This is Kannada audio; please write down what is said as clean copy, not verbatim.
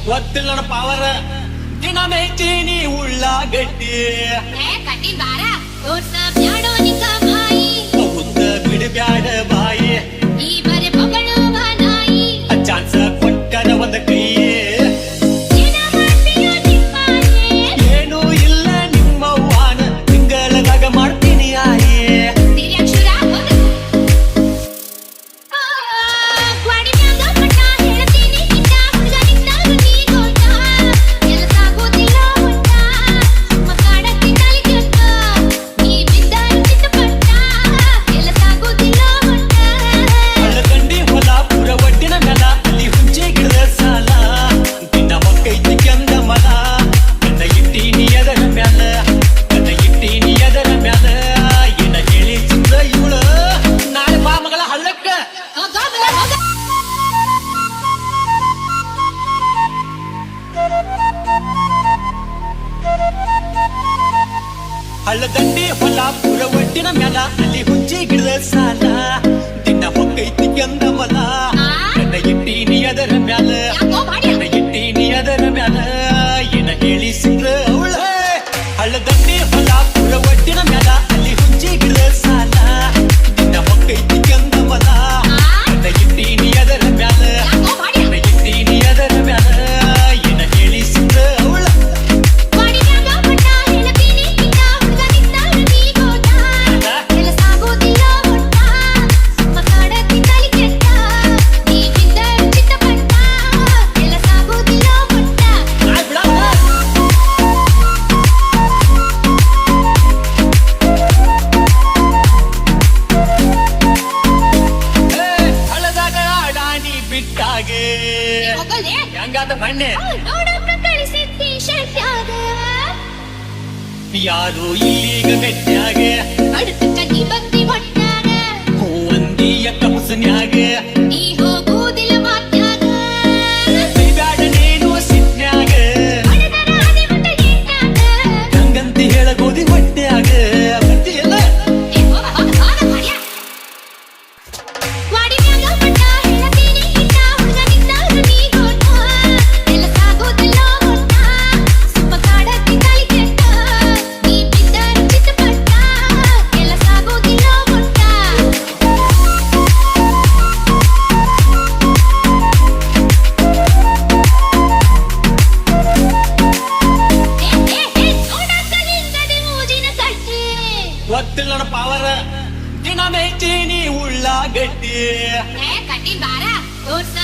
ಗೊತ್ತಿಲ್ಲ ಪವರ ದಿನ ಮೇಚೀನಿ ಉಳ್ಳಾಗಡ್ಡಿ ಕಟ್ಟಿ ಬಾರ ತೋರ್ಸ ಬ್ಯಾಡೋ ನಿಕ ಬಾಯಿ ಮುದ್ದ ಬಿಡಬ್ಯಾಡ ಬಾಯಿ ಈ ಬರೆ ಬಗಳು ಬಾನಾಯಿ ಚಾನ್ಸ ಕೊಟ್ಟರ ಒಂದ ಕೈಯೇ ಏನ ಮಾಡ್ತೀಯೋ ನಿಪ್ಪಾಯೇ ಏನೂ ಇಲ್ಲ ನಿಮ್ಮವ್ವಾನ ತಿಂಗಳದಾಗ ಮಾಡ್ತೀನಿ ಆಯೇ ತಿರ್ಯಕ್ಷರ ಹೋದ ಗ್ವಾಡಿ ಮ್ಯಾಗ ಮಟ್ಟ ಹೇಳ್ತೀನಿ ಇಂದ ಹುಡುಗನಿಂದ ನೀ ಗೋಟ ಕೆಲಸ ಆಗೋದಿಲ್ಲ ಹೊಟ್ಟ ಮಕಾಡಕ್ಕೆ ತಲೆ ಕೆಟ್ಟ ನೀ ಬಿದ್ದರು ಚಿತ್ತಪಟ್ಟ ಕೆಲಸ ಆಗೋದಿಲ್ಲ ಹೊಟ್ಟ ಹಳ್ಳದಂಡಿ ಹೊಲಾಪುರ ಒಡ್ಡಿನ ಮ್ಯಾಲ ಅಲ್ಲಿ ಹುಂಚೆ ಗಿಡದ ಸಾಲ ದಿನ ಹೊಕ್ಕೈತಿ ಕೆಂದ ಮಲ ನನ್ನ ಇಟ್ಟೀನಿ ಅದರ ಮ್ಯಾಲ ನನ್ನ ಇಟ್ಟೀನಿ ಅದರ ಮ್ಯಾಲ ಏನ ಹೇಳಿ ಚಿತ್ರ ಇವಳ ನಾಳೆ ಬಾ ಮಗಳ ಹಳ್ಳಕ್ಕ ಹೋಗ ಹೋಗ ಹಳ್ಳದಂಡಿ ಹೊಲಾಪುರ ಒಡ್ಡಿನ ಮ್ಯಾಲ ಅಲ್ಲಿ ಹುಂಚೆ ಗಿಡದ ಸಾಲ ದಿನ ಹೊಕ್ಕೈತಿ ಕೆಂದ ಮಲ ನನ್ನ ಇಟ್ಟೀನಿ ಅದರ ಮ್ಯಾಲ ಯಾಕೋ ಮಾಡಿ ನನ್ನ ಇಟ್ಟೀನಿ ಅದರ ಮ್ಯಾಲ ಏನ ಹೇಳಿ ಸಿಕ್ರ ಅವಳ ಹಳ್ಳದಂಡಿ ಹೊಲಾಪುರ ಒಡ್ಡಿನ ಮ್ಯಾಲ ಅಲ್ಲಿ ಹುಂಚೆ ಗಿಡದ ಸಾಲ ದಿನ ಹೊಕ್ಕೈತಿ ಕೆಂದ ಮಲ ನನ್ನ ಇಟ್ಟೀನಿ ಅದರ ಮ್ಯಾಲ ಯಾಕೋ ಮಾಡಿ ನನ್ನ ಇಟ್ಟೀನಿ ಅದರ ಮ್ಯಾಲ ಏನ ಹೇಳಿ ಸಿಕ್ರ ಅವಳ ಗ್ವಾಡಿ ಮ್ಯಾಗ ಮಟ್ಟ ಹೇಳ್ತೀನಿ ಇಂದ ಹುಡುಗನಿಂದ ನೀ ಗೋಟ ಕೆಲಸ ಆಗೋದಿಲ್ಲ ಹೊಟ್ಟ ಮಕಾಡಕ್ಕೆ ತಲೆ ಕೆಟ್ಟ ನೀ ಬಿದ್ದರು ಚಿತ್ತಪಟ್ಟ ಕೆಲಸ ಆಗೋದಿಲ್ಲ ಹೊಟ್ಟ ಹಳ್ಳದಾಗ ಅಡಾಣಿ ಬಿಟ್ಟಾಗೆ ಹೋಗಲೇ ಹೆಂಗಾದ ಮಣ್ಣೆ ನೋಡಪ್ಪ ಕಳಿಸಿದ್ದಿ ಶರ್ಟ್ಯಾಗ ಯಾರು ಇಲ್ಲಿಗ ಗಟ್ಟ್ಯಾಗೆ ಅಡುತ್ತ ನೀ ಬಂದಿ ಹೊಟ್ಟಾಗ ಹೂವಂದಿಯ ಕಪಸನ್ಯಾಗ ನೀ ಹೋಗುವುದಿಲ್ಲ ಮಾತ್ಯಾಗ ಬ್ಯಾಡ ನೀನು ಸಿಟ್ನ್ಯಾಗ ಹೊಡೆದರ ಅದೇ ಮತ್ತೆ ಏಟ್ಯಾಗ ಹಂಗಂತ ಹೇಳ ಗೋದಿ ಹೊಟ್ಟ್ಯಾಗ ಬರ್ತಿಯಲ್ಲ ಗ್ವಾಡಿ ಮ್ಯಾಗ ಮಟ್ಟ ಹೇಳ್ತೀನಿ ಇಂದ ಹುಡುಗನಿಂದ ನೀ ಗೋಟ ಕೆಲಸ ಆಗೋದಿಲ್ಲ ಹೊಟ್ಟ ಮಕಾಡಕ್ಕೆ ತಲೆ ಕೆಟ್ಟ ನೀ ಬಿದ್ದರು ಚಿತ್ತಪಟ್ಟ ಕೆಲಸ ಆಗೋದಿಲ್ಲ ಹೊಟ್ಟ ನೋಡಕ್ಕಲಿಂಗದೆ ಮೂಜಿನ ಕಟ್ಟಿ ಗೊತ್ತಿಲ್ಲ ಪವರ ದಿನ ಮೇಚೀನಿ ಉಳ್ಳಾಗಡ್ಡಿ ಕಟ್ಟಿ ಬಾರ ತೋರ್ಸ